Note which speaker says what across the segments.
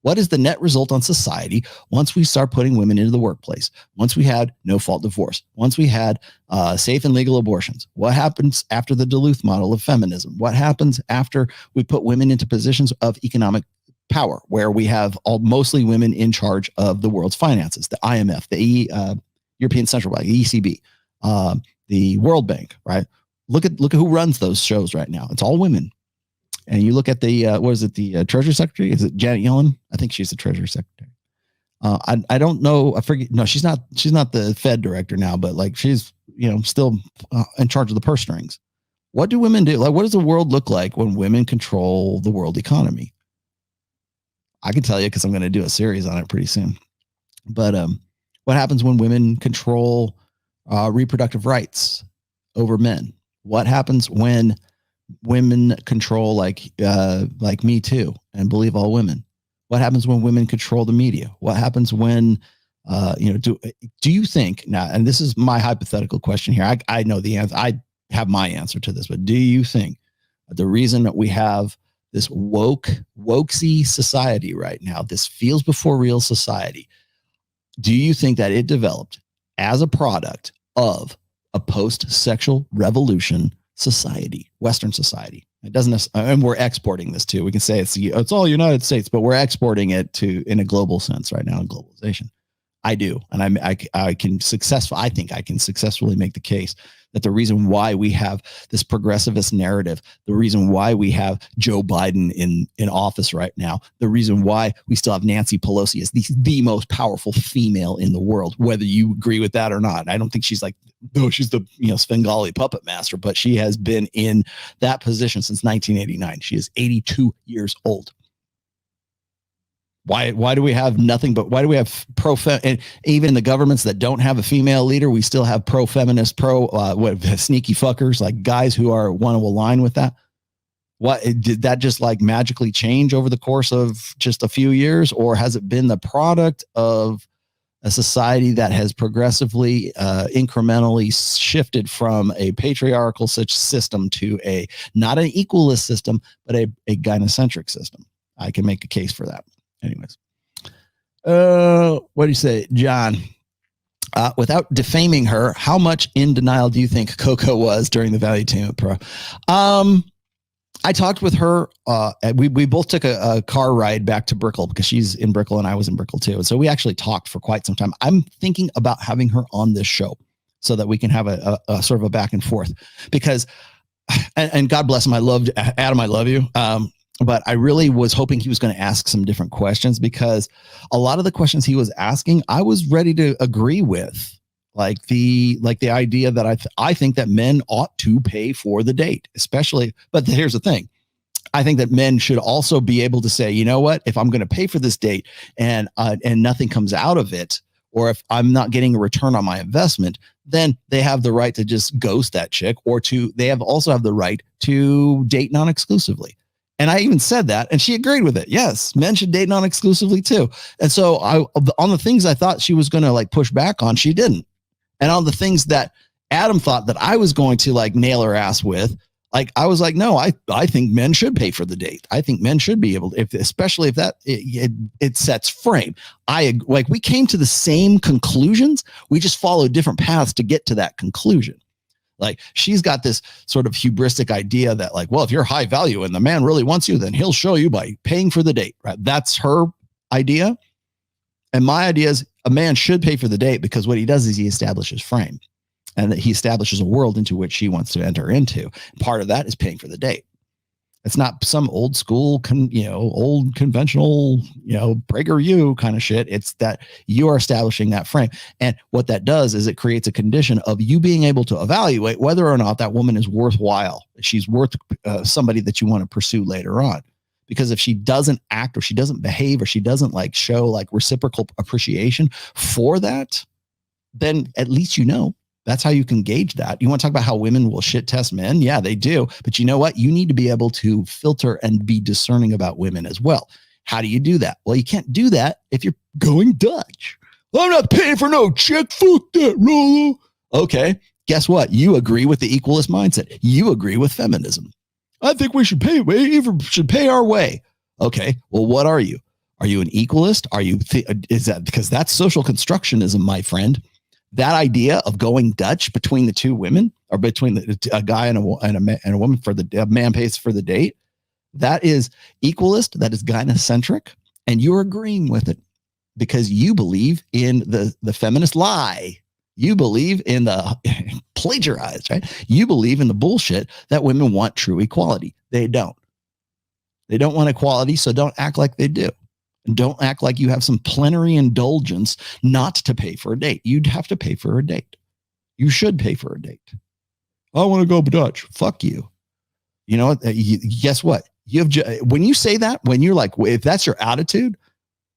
Speaker 1: What is the net result on society once we start putting women into the workplace? Once we had no-fault divorce? Once we had safe and legal abortions? What happens after the Duluth model of feminism? What happens after we put women into positions of economic power, where we have mostly women in charge of the world's finances, the IMF, the European Central Bank, the ECB, the World Bank, right? Look at who runs those shows right now. It's all women. And you look at the the Treasury Secretary? Is it Janet Yellen? I think she's the Treasury Secretary. I don't know. I forget. No, she's not the Fed director now, but like she's still in charge of the purse strings. What do women do? Like, what does the world look like when women control the world economy? I can tell you because I'm going to do a series on it pretty soon. But what happens when women control reproductive rights over men? What happens when women control like Me Too and Believe All Women? What happens when women control the media? What happens when do you think now, and this is my hypothetical question here, I know the answer, I have my answer to this, but do you think the reason that we have this wokesy society right now, this feels before real society, do you think that it developed as a product of a post-sexual revolution society, Western society? It doesn't, and we're exporting this too. We can say it's all United States, but we're exporting it to in a global sense right now in globalization. I do, and I think I can successfully make the case that the reason why we have this progressivist narrative, the reason why we have Joe Biden in office right now, the reason why we still have Nancy Pelosi as the most powerful female in the world, whether you agree with that or not. I don't think she's she's the Svengali puppet master, but she has been in that position since 1989. She is 82 years old. Why do we have nothing but why do we have and even the governments that don't have a female leader, we still have pro-feminist, sneaky fuckers, like guys who want to align with that? What did that just like magically change over the course of just a few years, or has it been the product of a society that has progressively, incrementally shifted from a patriarchal such system to not an equalist system, but a gynocentric system? I can make a case for that. Anyways, what do you say, John? Without defaming her, how much in denial do you think Coco was during the Valuetainment Pro? I talked with her. We both took a car ride back to Brickell because she's in Brickell and I was in Brickell too. And so we actually talked for quite some time. I'm thinking about having her on this show so that we can have a sort of a back and forth, because, and God bless him, I loved Adam. I love you. But I really was hoping he was going to ask some different questions, because a lot of the questions he was asking, I was ready to agree with, like the idea that I think that men ought to pay for the date, especially. But here's the thing. I think that men should also be able to say, you know what, if I'm going to pay for this date and nothing comes out of it, or if I'm not getting a return on my investment, then they have the right to just ghost that chick, or they also have the right to date non-exclusively. And I even said that, and she agreed with it. Yes, men should date non-exclusively too. And so on the things I thought she was going to like push back on, she didn't. And on the things that Adam thought that I was going to like nail her ass with, like I was like, no, I think men should pay for the date. I think men should be able to, especially if that it sets frame. We came to the same conclusions. We just followed different paths to get to that conclusion. Like she's got this sort of hubristic idea that like, well, if you're high value and the man really wants you, then he'll show you by paying for the date, right? That's her idea. And my idea is a man should pay for the date, because what he does is he establishes frame, and that he establishes a world into which he wants to enter into. Part of that is paying for the date. It's not some old school, old conventional, PragerU kind of shit. It's that you are establishing that frame. And what that does is it creates a condition of you being able to evaluate whether or not that woman is worthwhile. She's worth somebody that you want to pursue later on. Because if she doesn't act, or she doesn't behave, or she doesn't like show like reciprocal appreciation for that, then at least that's how you can gauge that. You want to talk about how women will shit test men? Yeah, they do. But you know what? You need to be able to filter and be discerning about women as well. How do you do that? Well, you can't do that if you're going Dutch. I'm not paying for no chick. Fuck that, Rolo. Okay, guess what? You agree with the equalist mindset. You agree with feminism. I think we should pay. We even should pay our way. Okay, well, what are you? Are you an equalist? Are you, is that because that's social constructionism, my friend? That idea of going Dutch between the two women, or between a guy and a woman for a man pays for the date. That is equalist. That is gynocentric. And you're agreeing with it because you believe in the feminist lie. You believe in the plagiarized, right? You believe in the bullshit that women want true equality. They don't. They don't want equality, so don't act like they do. And don't act like you have some plenary indulgence not to pay for a date. You'd have to pay for a date. You should pay for a date. I want to go Dutch. Fuck you. You know what? Guess what? You have, when you say that, when you're like, if that's your attitude,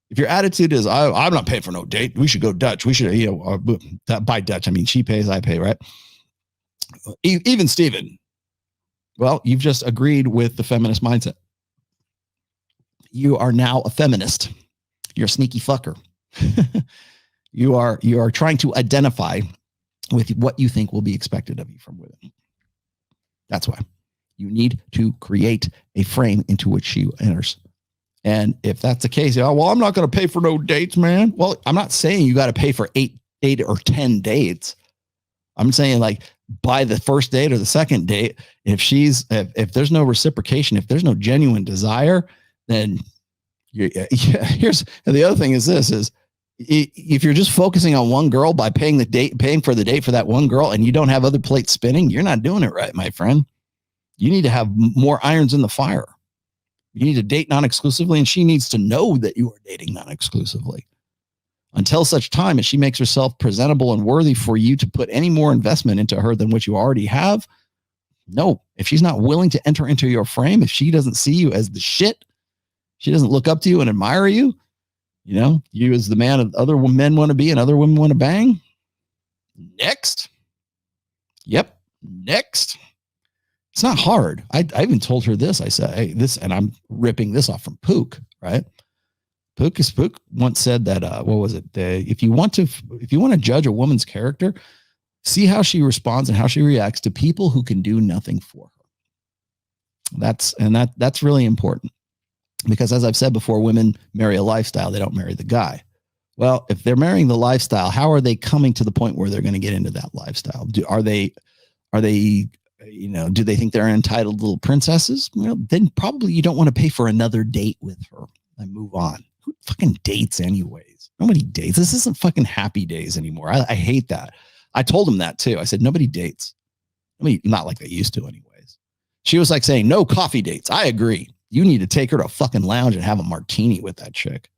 Speaker 1: if your attitude is, I'm not paying for no date, we should go Dutch. We should, by Dutch, I mean, she pays, I pay, right? Even Steven. Well, you've just agreed with the feminist mindset. You are now a feminist. You're a sneaky fucker. You are trying to identify with what you think will be expected of you from women. That's why you need to create a frame into which she enters. And if that's the case, well, I'm not going to pay for no dates, man. Well, I'm not saying you got to pay for 8 or 10 dates. I'm saying, like, by the first date or the second date, if there's no reciprocation, if there's no genuine desire, then here's the other thing is this is if you're just focusing on one girl by paying for the date for that one girl, and you don't have other plates spinning, you're not doing it right, my friend. You need to have more irons in the fire. You need to date non-exclusively, and she needs to know that you are dating non-exclusively until such time as she makes herself presentable and worthy for you to put any more investment into her than what you already have. No, if she's not willing to enter into your frame, if she doesn't see you as the shit, she doesn't look up to you and admire you, you as the man that other men want to be and other women want to bang. Next. Yep. Next. It's not hard. I even told her this. I said, hey, this, and I'm ripping this off from Pook, right? Pook once said that, what was it? If you want to judge a woman's character, see how she responds and how she reacts to people who can do nothing for her. That's really important. Because as I've said before, women marry a lifestyle. They don't marry the guy. Well, if they're marrying the lifestyle, how are they coming to the point where they're going to get into that lifestyle? Are they, do they think they're entitled little princesses? Well, then probably you don't want to pay for another date with her and move on. Who fucking dates anyways? Nobody dates. This isn't fucking Happy Days anymore. I hate that. I told him that too. I said, nobody dates. I mean, not like they used to anyways. She was like saying, no coffee dates. I agree. You need to take her to a fucking lounge and have a martini with that chick.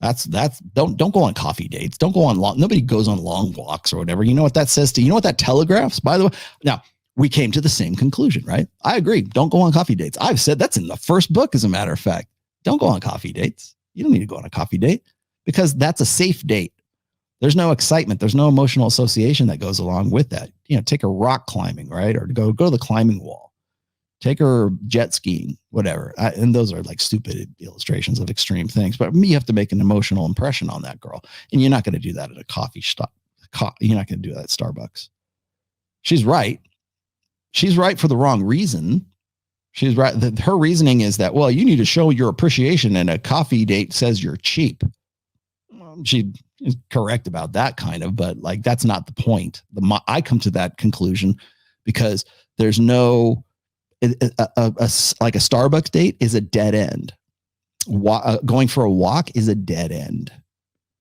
Speaker 1: Don't go on coffee dates. Don't go on nobody goes on long walks or whatever. You know what that says to you? You know what that telegraphs, by the way? Now, we came to the same conclusion, right? I agree. Don't go on coffee dates. I've said that's in the first book, as a matter of fact. Don't go on coffee dates. You don't need to go on a coffee date because that's a safe date. There's no excitement. There's no emotional association that goes along with that. Take her rock climbing, right? Or go to the climbing wall. Take her jet skiing, whatever. And those are like stupid illustrations of extreme things. But you have to make an emotional impression on that girl. And you're not going to do that at a coffee shop. You're not going to do that at Starbucks. She's right. She's right for the wrong reason. She's right. Her reasoning is that, well, you need to show your appreciation, and a coffee date says you're cheap. She is correct about that kind of, but like, that's not the point. I come to that conclusion because there's no, like a Starbucks date is a dead end. Going for a walk is a dead end.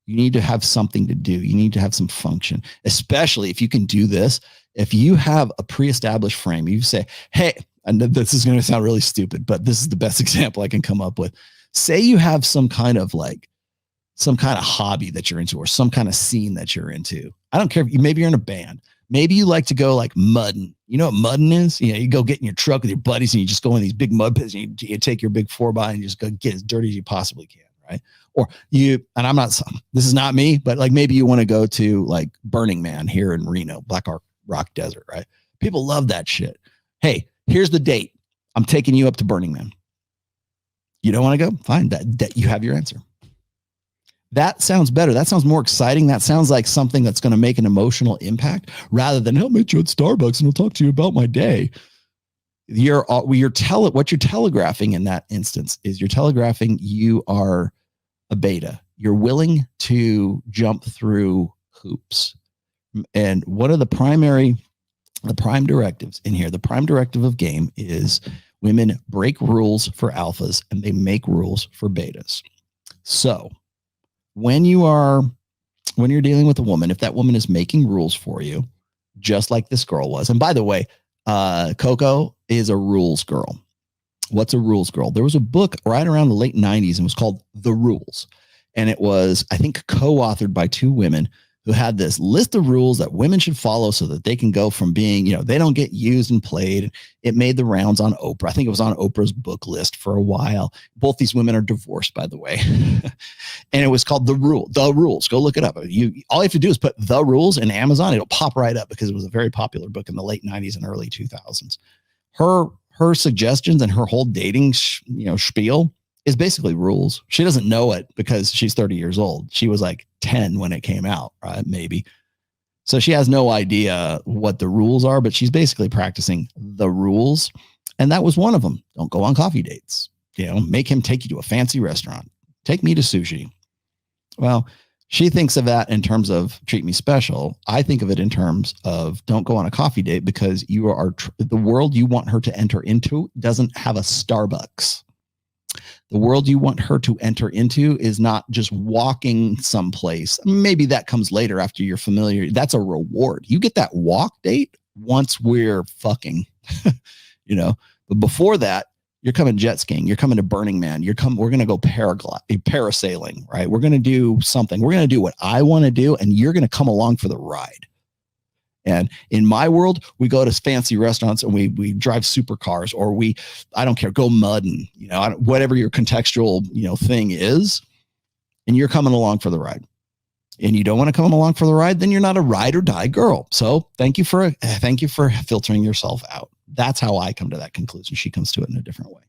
Speaker 1: You need to have something to do. You need to have some function, especially if you can do this. If you have a pre-established frame, you say, hey, and this is going to sound really stupid, but this is the best example I can come up with. Say you have some kind of hobby that you're into or some kind of scene that you're into. I don't care if maybe you're in a band. Maybe you like to go like mudding. You know what mudding is? You go get in your truck with your buddies and you just go in these big mud pits and you take your big 4x and you just go get as dirty as you possibly can, right? Or and I'm not, this is not me, but like maybe you want to go to like Burning Man here in Reno, Black Rock Desert, right? People love that shit. Hey, here's the date. I'm taking you up to Burning Man. You don't want to go? Fine. That you have your answer. That sounds better. That sounds more exciting. That sounds like something that's going to make an emotional impact rather than I'll meet you at Starbucks and I'll talk to you about my day. What you're telegraphing in that instance is you're telegraphing you are a beta. You're willing to jump through hoops. And one of the prime directives in here, the prime directive of game is women break rules for alphas and they make rules for betas. So when you're dealing with a woman, if that woman is making rules for you, just like this girl was, and by the way, Coco is a rules girl. What's a rules girl? There was a book right around the late 90s and it was called The Rules. And it was, I think, co-authored by two women who had this list of rules that women should follow so that they can go from being, they don't get used and played. It made the rounds on Oprah. I think it was on Oprah's book list for a while. Both these women are divorced, by the way. And it was called The Rules. Go look it up. All you have to do is put The Rules in Amazon. It'll pop right up because it was a very popular book in the late 90s and early 2000s. Her suggestions and her whole dating, spiel is basically rules. She doesn't know it because she's 30 years old. She was like 10 when it came out, right? Maybe. So she has no idea what the rules are, but she's basically practicing the rules. And that was one of them. Don't go on coffee dates. Make him take you to a fancy restaurant. Take me to sushi. Well, she thinks of that in terms of treat me special. I think of it in terms of don't go on a coffee date because the world you want her to enter into doesn't have a Starbucks. The world you want her to enter into is not just walking someplace. Maybe that comes later after you're familiar. That's a reward. You get that walk date once we're fucking, but before that, you're coming jet skiing. You're coming to Burning Man. We're going to go parasailing, right? We're going to do something. We're going to do what I want to do. And you're going to come along for the ride. And in my world, we go to fancy restaurants and we drive supercars, or I don't care, go mudding, whatever your contextual, thing is, and you're coming along for the ride. And you don't want to come along for the ride, then you're not a ride or die girl. So thank you for filtering yourself out. That's how I come to that conclusion. She comes to it in a different way.